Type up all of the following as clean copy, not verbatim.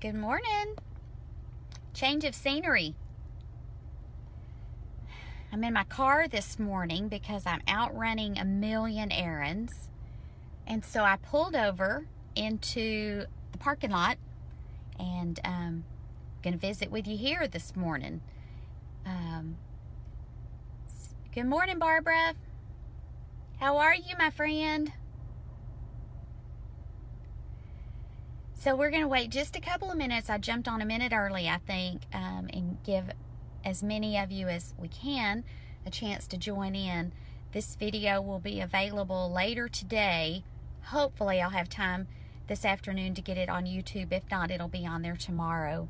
Good morning. Change of scenery. I'm in my car this morning because I'm out running a million errands. And so I pulled over into the parking lot and I'm going to visit with you here this morning. Good morning, Barbara. How are you, my friend? So we're going to wait just a couple of minutes. I jumped on a minute early, I think, and give as many of you as we can a chance to join in. This video will be available later today. Hopefully I'll have time this afternoon to get it on YouTube. If not, it'll be on there tomorrow.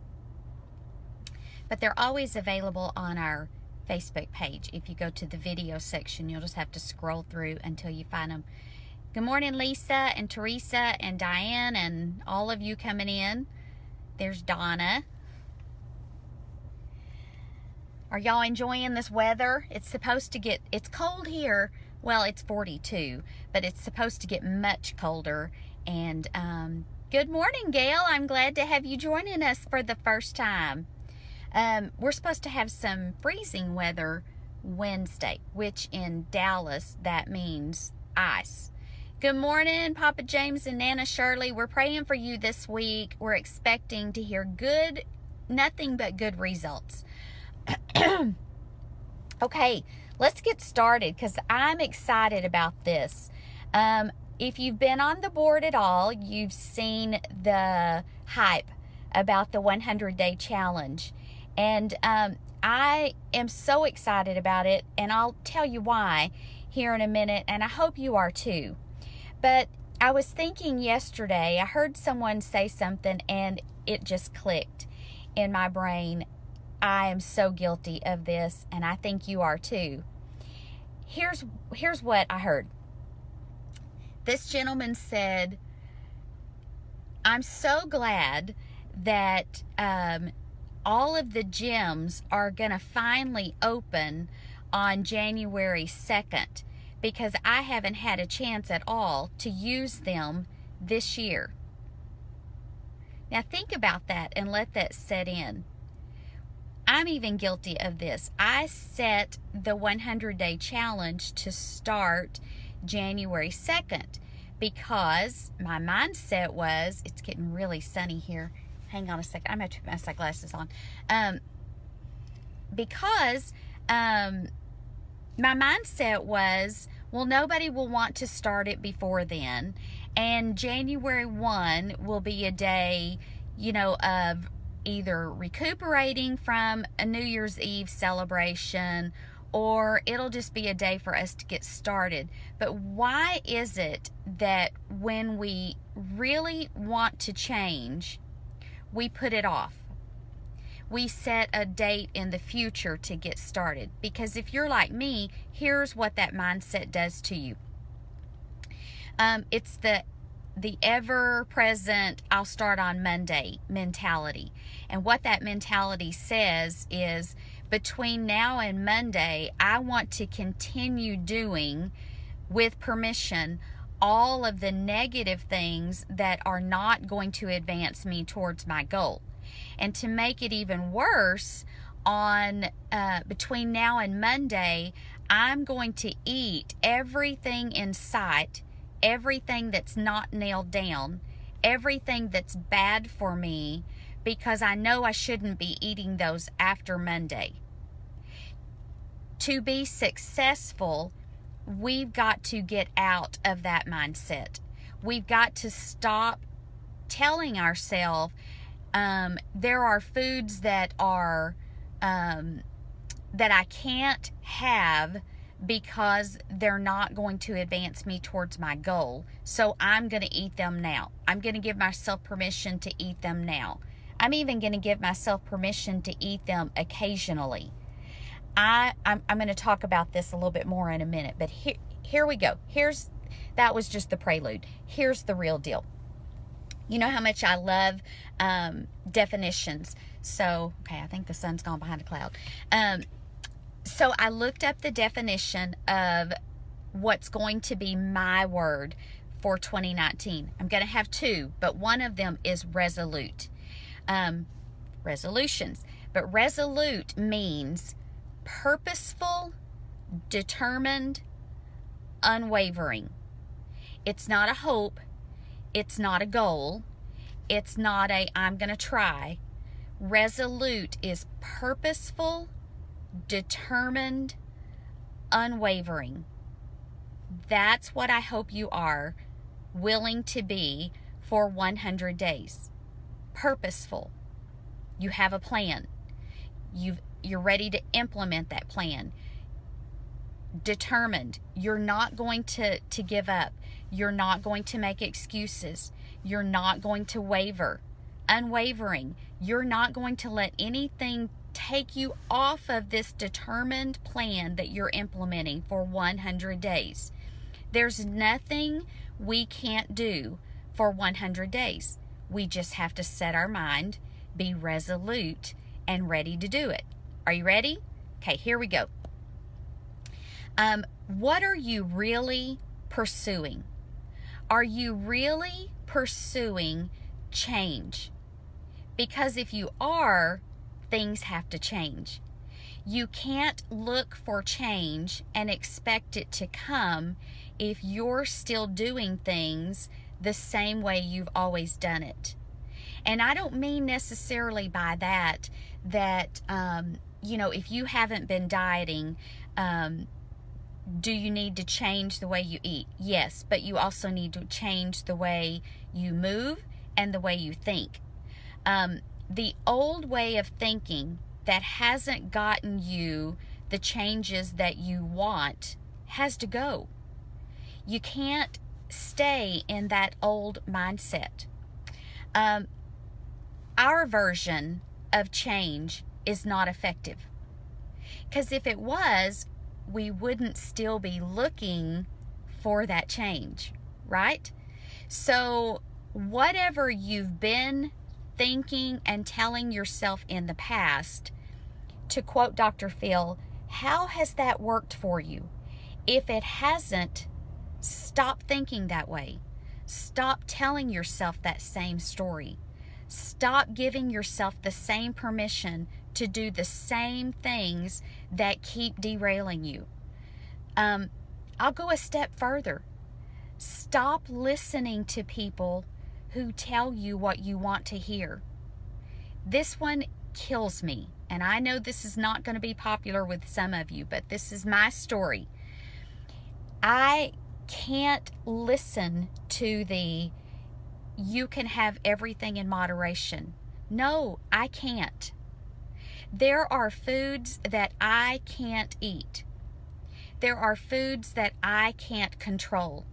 But they're always available on our Facebook page. If you go to the video section, you'll just have to scroll through until you find them. Good morning, Lisa and Teresa and Diane and all of you coming in. There's Donna. Are y'all enjoying this weather? It's supposed to get, it's cold here. Well, it's 42, but it's supposed to get much colder. And good morning, Gail. I'm glad to have you joining us for the first time. We're supposed to have some freezing weather Wednesday, which in Dallas, that means ice. Good morning, Papa James and Nana Shirley. We're praying for you this week. We're expecting to hear nothing but good results. Okay, let's get started because I'm excited about this. If you've been on the board at all, you've seen the hype about the 100-day challenge. And I am so excited about it, and I'll tell you why here in a minute, and I hope you are too. But I was thinking yesterday, I heard someone say something and it just clicked in my brain. I am so guilty of this, and I think you are too. Here's what I heard. This gentleman said, I'm so glad that all of the gyms are going to finally open on January 2nd. Because I haven't had a chance at all to use them this year. Now think about that and let that set in. I'm even guilty of this. I set the 100-day challenge to start January 2nd because my mindset was, it's getting really sunny here. Hang on a second. I'm going to put my sunglasses on. Because my mindset was, well, nobody will want to start it before then. And January 1 will be a day, you know, of either recuperating from a New Year's Eve celebration, or it'll just be a day for us to get started. But why is it that when we really want to change, we put it off? We set a date in the future to get started. Because if you're like me, here's what that mindset does to you. It's the ever-present, I'll start on Monday mentality. And what that mentality says is, between now and Monday, I want to continue doing, with permission, all of the negative things that are not going to advance me towards my goal. And to make it even worse, between now and Monday, I'm going to eat everything in sight, everything that's not nailed down, everything that's bad for me, because I know I shouldn't be eating those after Monday. To be successful, we've got to get out of that mindset. We've got to stop telling ourselves, there are foods that are that I can't have because they're not going to advance me towards my goal. So I'm going to eat them now. I'm going to give myself permission to eat them now. I'm even going to give myself permission to eat them occasionally. I'm going to talk about this a little bit more in a minute, but here we go. That was just the prelude. Here's the real deal. You know how much I love definitions. So, okay, I think the sun's gone behind a cloud. So I looked up the definition of what's going to be my word for 2019. I'm going to have two, but one of them is resolute. resolutions. But resolute means purposeful, determined, unwavering. It's not a hope. It's not a goal. It's not a I'm going to try. Resolute is purposeful, determined, unwavering. That's what I hope you are willing to be for 100 days. Purposeful. You have a plan. You're ready to implement that plan. Determined. You're not going to give up. You're not going to make excuses. You're not going to waver. Unwavering. You're not going to let anything take you off of this determined plan that you're implementing for 100 days. There's nothing we can't do for 100 days. We just have to set our mind, be resolute, and ready to do it. Are you ready? Okay, here we go. What are you really pursuing? Are you really pursuing change? Because if you are, things have to change. You can't look for change and expect it to come if you're still doing things the same way you've always done it. And I don't mean necessarily by that, if you haven't been dieting, do you need to change the way you eat? Yes, but you also need to change the way you move and the way you think. The old way of thinking that hasn't gotten you the changes that you want has to go. You can't stay in that old mindset. Our version of change is not effective. Because if it was, we wouldn't still be looking for that change, right? So whatever you've been thinking and telling yourself in the past, to quote Dr. Phil, how has that worked for you? If it hasn't, stop thinking that way. Stop telling yourself that same story. Stop giving yourself the same permission to do the same things that keep derailing you. I'll go a step further. Stop listening to people who tell you what you want to hear. This one kills me, and I know this is not going to be popular with some of you, but this is my story. I can't listen to the you can have everything in moderation. No, I can't. There are foods that I can't eat. There are foods that I can't control.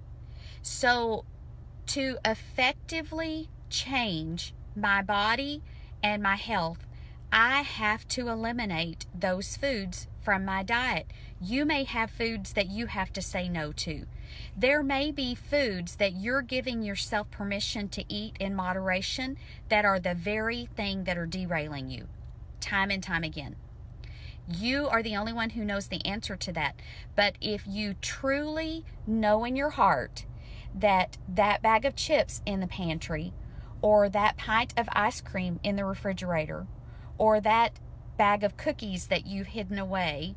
So to effectively change my body and my health, I have to eliminate those foods from my diet. You may have foods that you have to say no to. There may be foods that you're giving yourself permission to eat in moderation that are the very thing that are derailing you, time and time again. You are the only one who knows the answer to that. But if you truly know in your heart that that bag of chips in the pantry, or that pint of ice cream in the refrigerator, or that bag of cookies that you've hidden away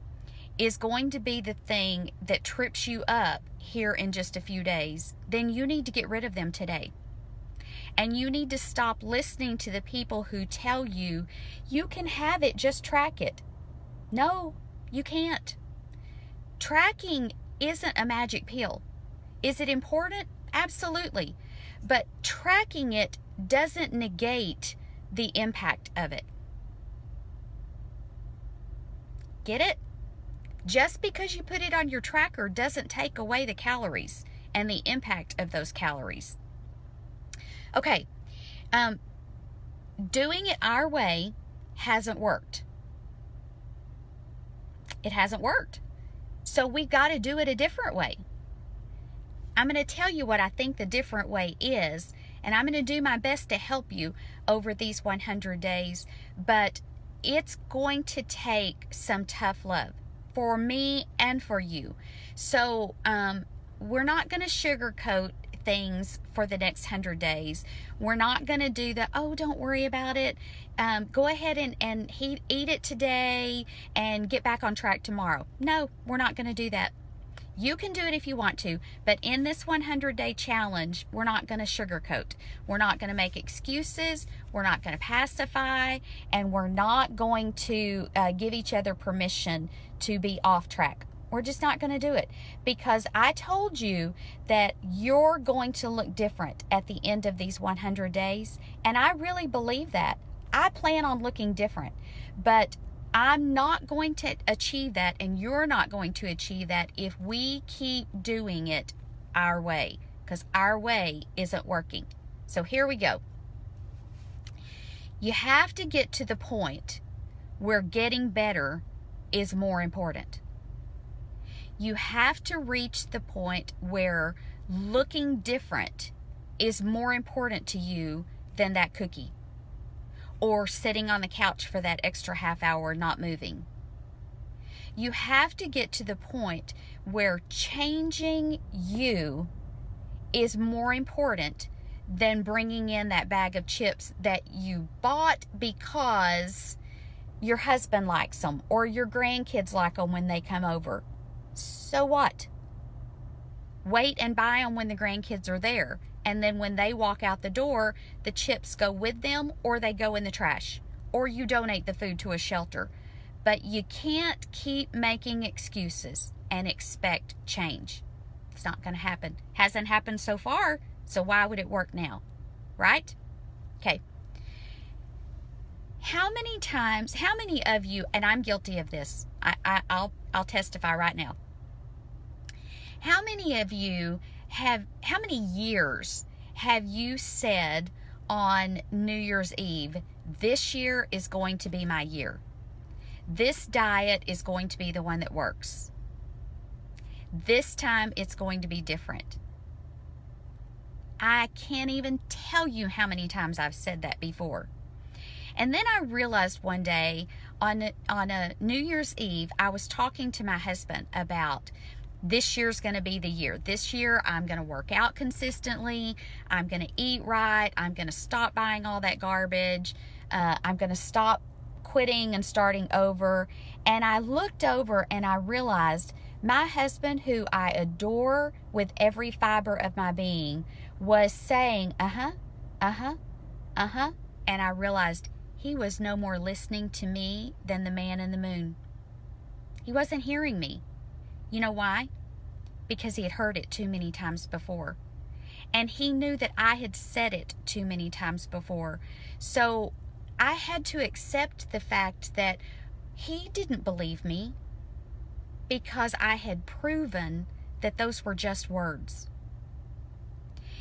is going to be the thing that trips you up here in just a few days, then you need to get rid of them today. And you need to stop listening to the people who tell you, you can have it, just track it. No, you can't. Tracking isn't a magic pill. Is it important? Absolutely. But tracking it doesn't negate the impact of it. Get it? Just because you put it on your tracker doesn't take away the calories and the impact of those calories. Okay, doing it our way hasn't worked. It hasn't worked. So we've got to do it a different way. I'm going to tell you what I think the different way is, and I'm going to do my best to help you over these 100 days, but it's going to take some tough love for me and for you. So we're not going to sugarcoat things for the next 100 days. We're not going to do the, oh, don't worry about it. Go ahead and eat it today and get back on track tomorrow. No, we're not going to do that. You can do it if you want to, but in this 100-day challenge, we're not going to sugarcoat. We're not going to make excuses. We're not going to pacify, and we're not going to give each other permission to be off track. We're just not going to do it, because I told you that you're going to look different at the end of these 100 days, and I really believe that. I plan on looking different, but I'm not going to achieve that, and you're not going to achieve that if we keep doing it our way, because our way isn't working. So here we go. You have to get to the point where getting better is more important. You have to reach the point where looking different is more important to you than that cookie, or sitting on the couch for that extra half hour not moving. You have to get to the point where changing you is more important than bringing in that bag of chips that you bought because your husband likes them or your grandkids like them when they come over. So what? Wait and buy them when the grandkids are there. And then when they walk out the door, the chips go with them, or they go in the trash, or you donate the food to a shelter. But you can't keep making excuses and expect change. It's not going to happen. Hasn't happened so far, so why would it work now? Right? Okay. How many of you, and I'm guilty of this, I'll testify right now. How many of you how many years have you said on New Year's Eve, this year is going to be my year? This diet is going to be the one that works. This time it's going to be different. I can't even tell you how many times I've said that before. And then I realized one day on a New Year's Eve, I was talking to my husband about this year's going to be the year. This year, I'm going to work out consistently. I'm going to eat right. I'm going to stop buying all that garbage. I'm going to stop quitting and starting over. And I looked over and I realized my husband, who I adore with every fiber of my being, was saying, uh-huh. And I realized he was no more listening to me than the man in the moon. He wasn't hearing me. You know why? Because he had heard it too many times before. And he knew that I had said it too many times before. So I had to accept the fact that he didn't believe me because I had proven that those were just words.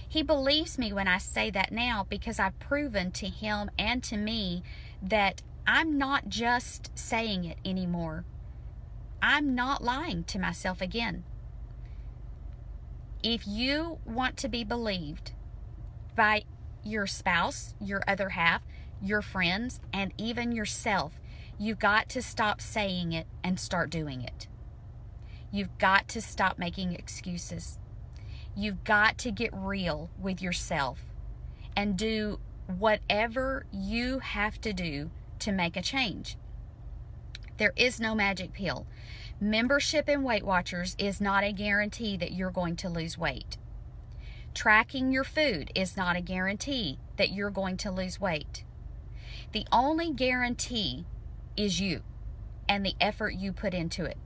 He believes me when I say that now because I've proven to him and to me that I'm not just saying it anymore. I'm not lying to myself again. If you want to be believed by your spouse, your other half, your friends, and even yourself, you've got to stop saying it and start doing it. You've got to stop making excuses. You've got to get real with yourself and do whatever you have to do to make a change. There is no magic pill. Membership in Weight Watchers is not a guarantee that you're going to lose weight. Tracking your food is not a guarantee that you're going to lose weight. The only guarantee is you and the effort you put into it.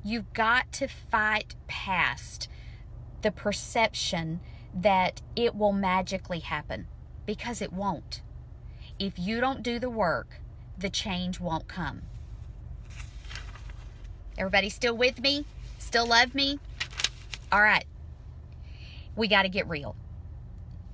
You've got to fight past the perception that it will magically happen, because it won't. If you don't do the work, the change won't come. Everybody still with me? Still love me? All right. We got to get real.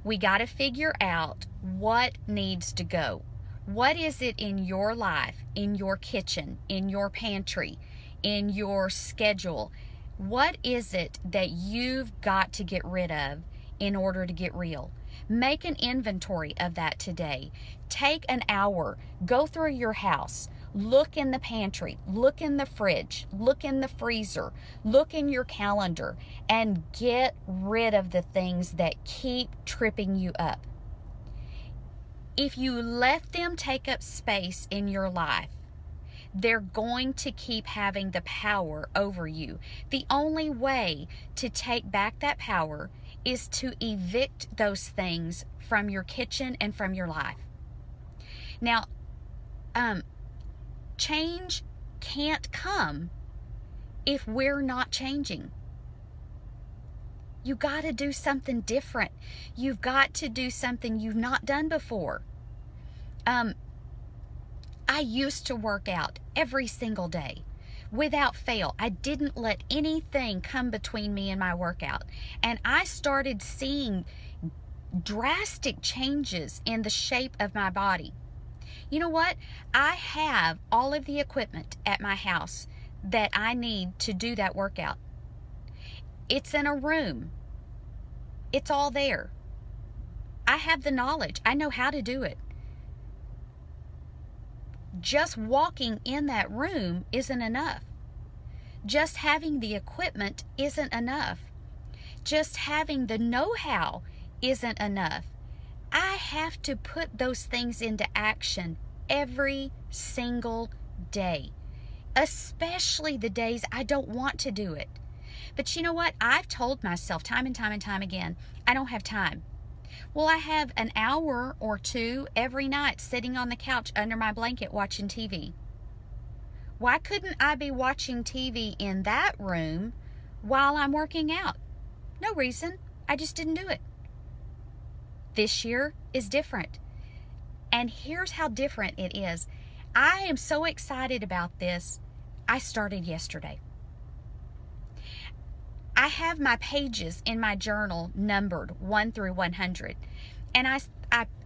We got to figure out what needs to go. What is it in your life, in your kitchen, in your pantry, in your schedule? What is it that you've got to get rid of in order to get real. Make an inventory of that today. Take an hour, go through your house, look in the pantry, look in the fridge, look in the freezer, look in your calendar, and get rid of the things that keep tripping you up. If you let them take up space in your life, they're going to keep having the power over you. The only way to take back that power is to evict those things from your kitchen and from your life. Now, change can't come if we're not changing. You got to do something different. You've got to do something you've not done before. I used to work out every single day without fail. I didn't let anything come between me and my workout. And I started seeing drastic changes in the shape of my body. You know what? I have all of the equipment at my house that I need to do that workout. It's in a room. It's all there. I have the knowledge. I know how to do it. Just walking in that room isn't enough. Just having the equipment isn't enough. Just having the know-how isn't enough. I have to put those things into action every single day, especially the days I don't want to do it. But you know what? I've told myself time and time and time again, I don't have time. Well, I have an hour or two every night sitting on the couch under my blanket watching TV. Why couldn't I be watching TV in that room while I'm working out? No reason. I just didn't do it. This year is different. And here's how different it is. I am so excited about this. I started yesterday. I have my pages in my journal numbered 1 through 100. And I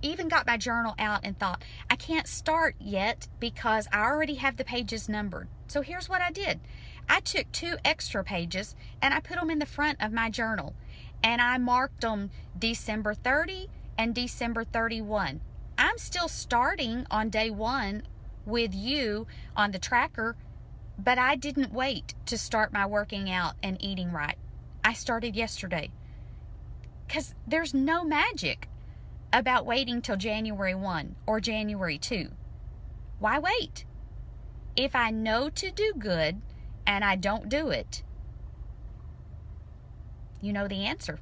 even got my journal out and thought, I can't start yet because I already have the pages numbered. So here's what I did. I took 2 extra pages and I put them in the front of my journal. And I marked them December 30 and December 31. I'm still starting on day 1 with you on the tracker, but I didn't wait to start my working out and eating right. I started yesterday. Because there's no magic about waiting till January 1 or January 2. Why wait? If I know to do good and I don't do it, you know the answer.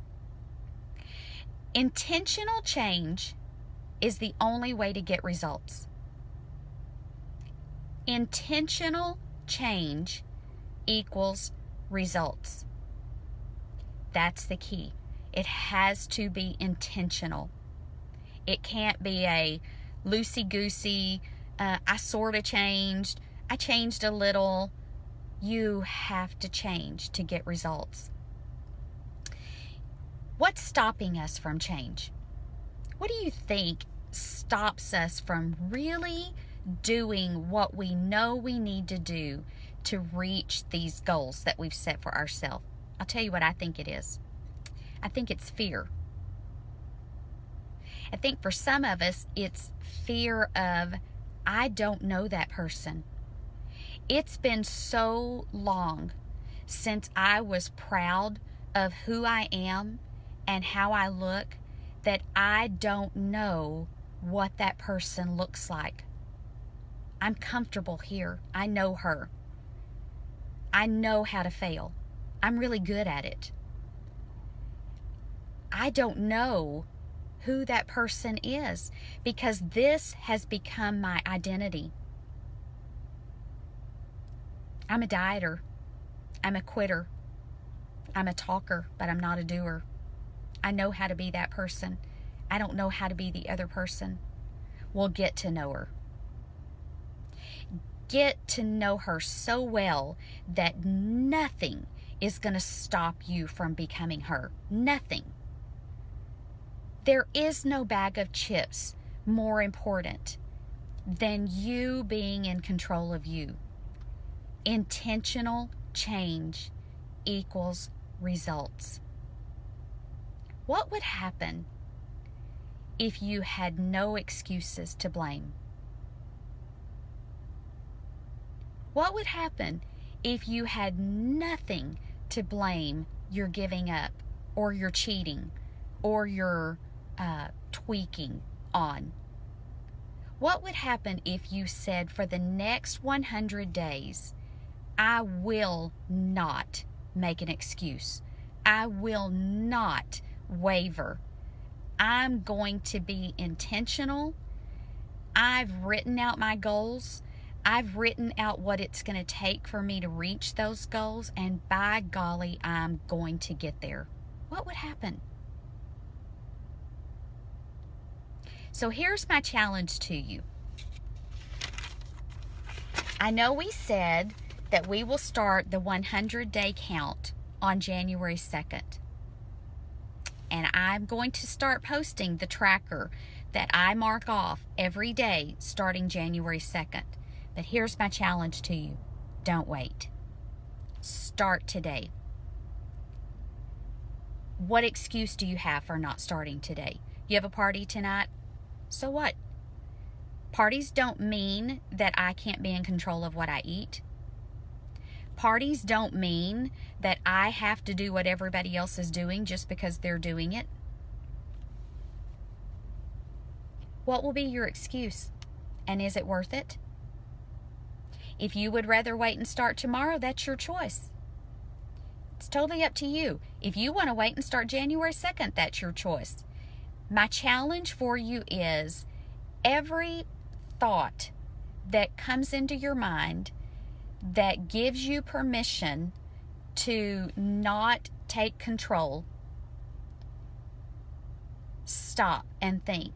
Intentional change is the only way to get results. Intentional change equals results. That's the key. It has to be intentional. It can't be a loosey-goosey, I sort of changed, I changed a little. You have to change to get results. What's stopping us from change? What do you think stops us from really doing what we know we need to do to reach these goals that we've set for ourselves? I'll tell you what I think it is. I think it's fear. I think for some of us, it's fear of, I don't know that person. It's been so long since I was proud of who I am and how I look that I don't know what that person looks like. I'm comfortable here. I know her. I know how to fail. I'm really good at it. I don't know who that person is because this has become my identity. I'm a dieter. I'm a quitter. I'm a talker, but I'm not a doer. I know how to be that person. I don't know how to be the other person. We'll get to know her. Get to know her so well that nothing is going to stop you from becoming her. Nothing. There is no bag of chips more important than you being in control of you. Intentional change equals results. What would happen if you had no excuses to blame? What would happen if you had nothing to blame your giving up or your cheating or your tweaking on? What would happen if you said, for the next 100 days, I will not make an excuse. I will not waver. I'm going to be intentional. I've written out my goals. I've written out what it's going to take for me to reach those goals, and by golly, I'm going to get there. What would happen? So here's my challenge to you. I know we said that we will start the 100-day count on January 2nd. And I'm going to start posting the tracker that I mark off every day starting January 2nd. But here's my challenge to you. Don't wait. Start today. What excuse do you have for not starting today? You have a party tonight? So what? Parties don't mean that I can't be in control of what I eat. Parties don't mean that I have to do what everybody else is doing just because they're doing it. What will be your excuse? And is it worth it? If you would rather wait and start tomorrow, that's your choice. It's totally up to you. If you want to wait and start January 2nd, that's your choice. My challenge for you is every thought that comes into your mind that gives you permission to not take control, stop and think,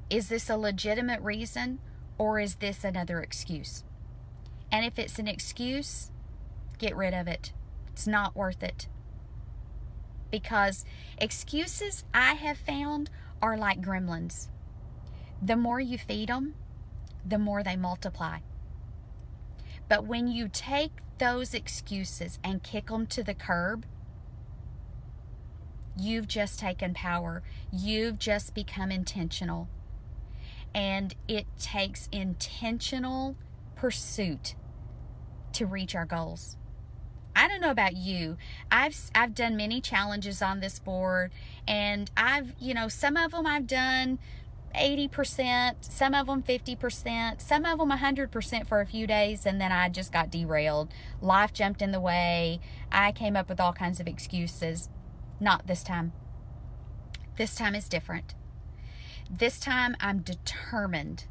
is this a legitimate reason or is this another excuse? And if it's an excuse, get rid of it. It's not worth it. Because excuses, I have found, are like gremlins. The more you feed them, the more they multiply. But when you take those excuses and kick them to the curb, you've just taken power. You've just become intentional. And it takes intentional pursuit to reach our goals. I don't know about you. I've done many challenges on this board, and some of them I've done 80%, some of them 50%, some of them 100% for a few days, and then I just got derailed. Life jumped in the way. I came up with all kinds of excuses. Not this time. This time is different. This time I'm determined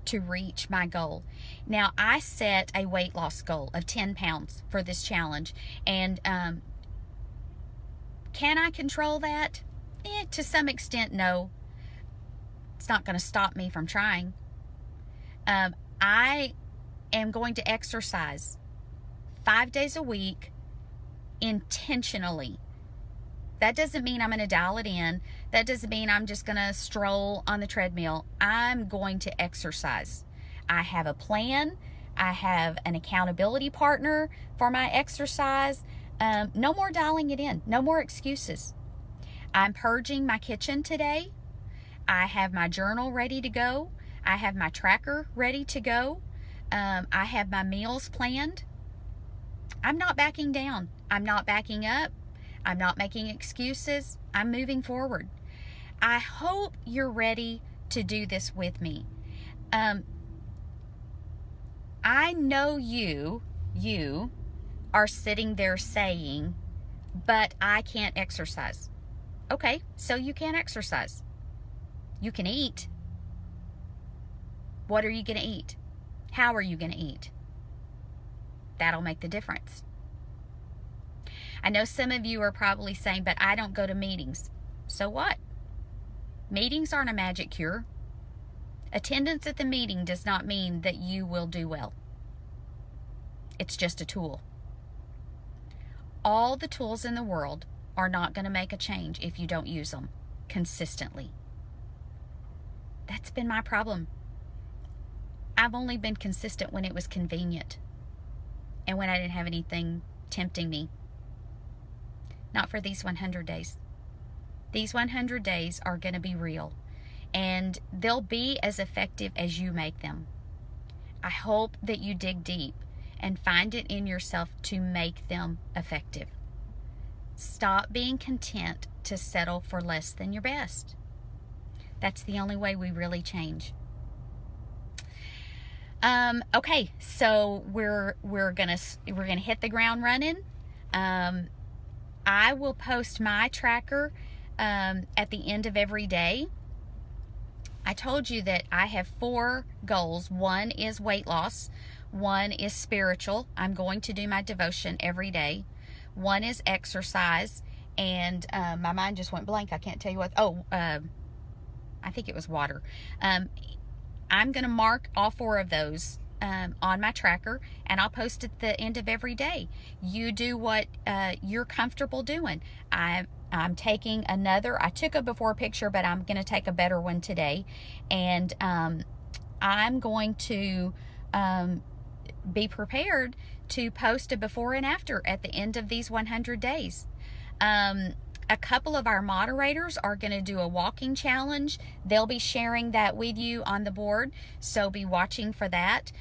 to reach my goal. Now, I set a weight loss goal of 10 pounds for this challenge, and can I control that? To some extent, no. It's not going to stop me from trying. I am going to exercise 5 days a week intentionally. That doesn't mean I'm going to dial it in. That doesn't mean I'm just going to stroll on the treadmill. I'm going to exercise. I have a plan. I have an accountability partner for my exercise. No more dialing it in. No more excuses. I'm purging my kitchen today. I have my journal ready to go. I have my tracker ready to go. I have my meals planned. I'm not backing down. I'm not backing up. I'm not making excuses. I'm moving forward. I hope you're ready to do this with me. I know you are sitting there saying, but I can't exercise. Okay, so you can't exercise. You can eat. What are you going to eat? How are you going to eat? That'll make the difference. I know some of you are probably saying, but I don't go to meetings. So what? Meetings aren't a magic cure. Attendance at the meeting does not mean that you will do well. It's just a tool. All the tools in the world are not going to make a change if you don't use them consistently. That's been my problem. I've only been consistent when it was convenient and when I didn't have anything tempting me. Not for these 100 days. These 100 days are going to be real, and they'll be as effective as you make them. I hope that you dig deep and find it in yourself to make them effective. Stop being content to settle for less than your best. That's the only way we really change. Okay, so we're gonna hit the ground running. I will post my tracker at the end of every day. I told you that I have 4 goals. 1 is weight loss. 1 is spiritual. I'm going to do my devotion every day. 1 is exercise. And my mind just went blank. I can't tell you what. I think it was water. I'm going to mark all 4 of those on my tracker, and I'll post at the end of every day. You do what you're comfortable doing. I'm taking another, I took a before picture, but I'm going to take a better one today. And I'm going to be prepared to post a before and after at the end of these 100 days. A couple of our moderators are going to do a walking challenge. They'll be sharing that with you on the board, so be watching for that.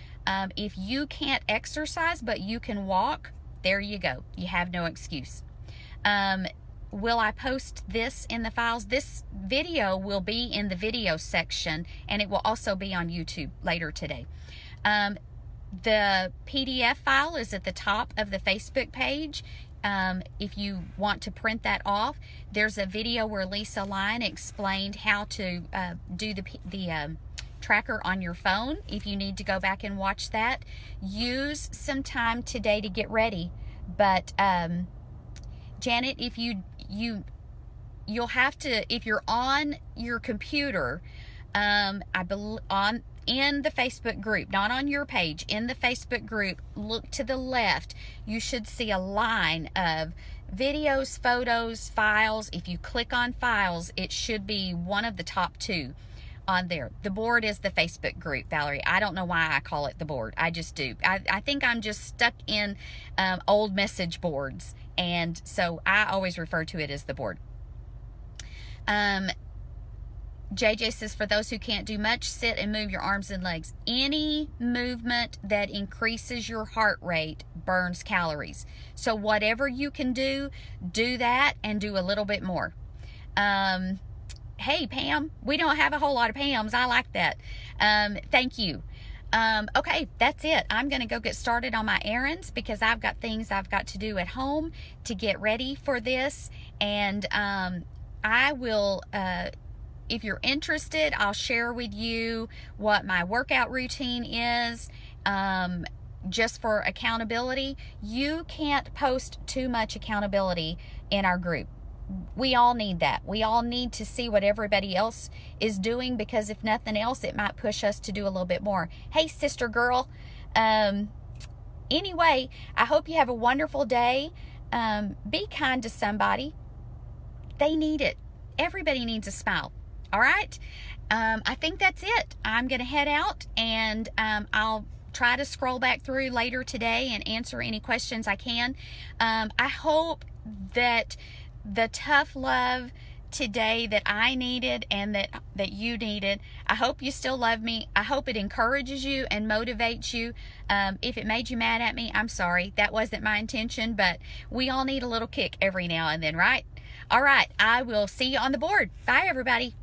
If you can't exercise but you can walk, there you go. You have no excuse. Will I post this in the files? This video will be in the video section, and it will also be on YouTube later today. The PDF file is at the top of the Facebook page. If you want to print that off, there's a video where Lisa Lyon explained how to do the tracker on your phone. If you need to go back and watch that, use some time today to get ready. But Janet, if you'll have to, if you're on your computer, I believe in the Facebook group, not on your page, in the Facebook group, look to the left. You should see a line of videos, photos, files. If you click on files, it should be one of the top 2 on there. The board is the Facebook group, Valerie. I don't know why I call it the board. I just do. I think I'm just stuck in old message boards, and so I always refer to it as the board. JJ says, for those who can't do much, sit and move your arms and legs. Any movement that increases your heart rate burns calories. So whatever you can do that, and do a little bit more. Hey, Pam, we don't have a whole lot of Pams. I like that. Thank you. Okay, that's it. I'm going to go get started on my errands because I've got things I've got to do at home to get ready for this. And I will... if you're interested, I'll share with you what my workout routine is, just for accountability. You can't post too much accountability in our group. We all need that. We all need to see what everybody else is doing, because if nothing else, it might push us to do a little bit more. Hey, sister girl. Anyway, I hope you have a wonderful day. Be kind to somebody. They need it. Everybody needs a smile. All right. I think that's it. I'm going to head out, and I'll try to scroll back through later today and answer any questions I can. I hope that the tough love today that I needed and that you needed, I hope you still love me. I hope it encourages you and motivates you. If it made you mad at me, I'm sorry. That wasn't my intention, but we all need a little kick every now and then, right? All right. I will see you on the board. Bye, everybody.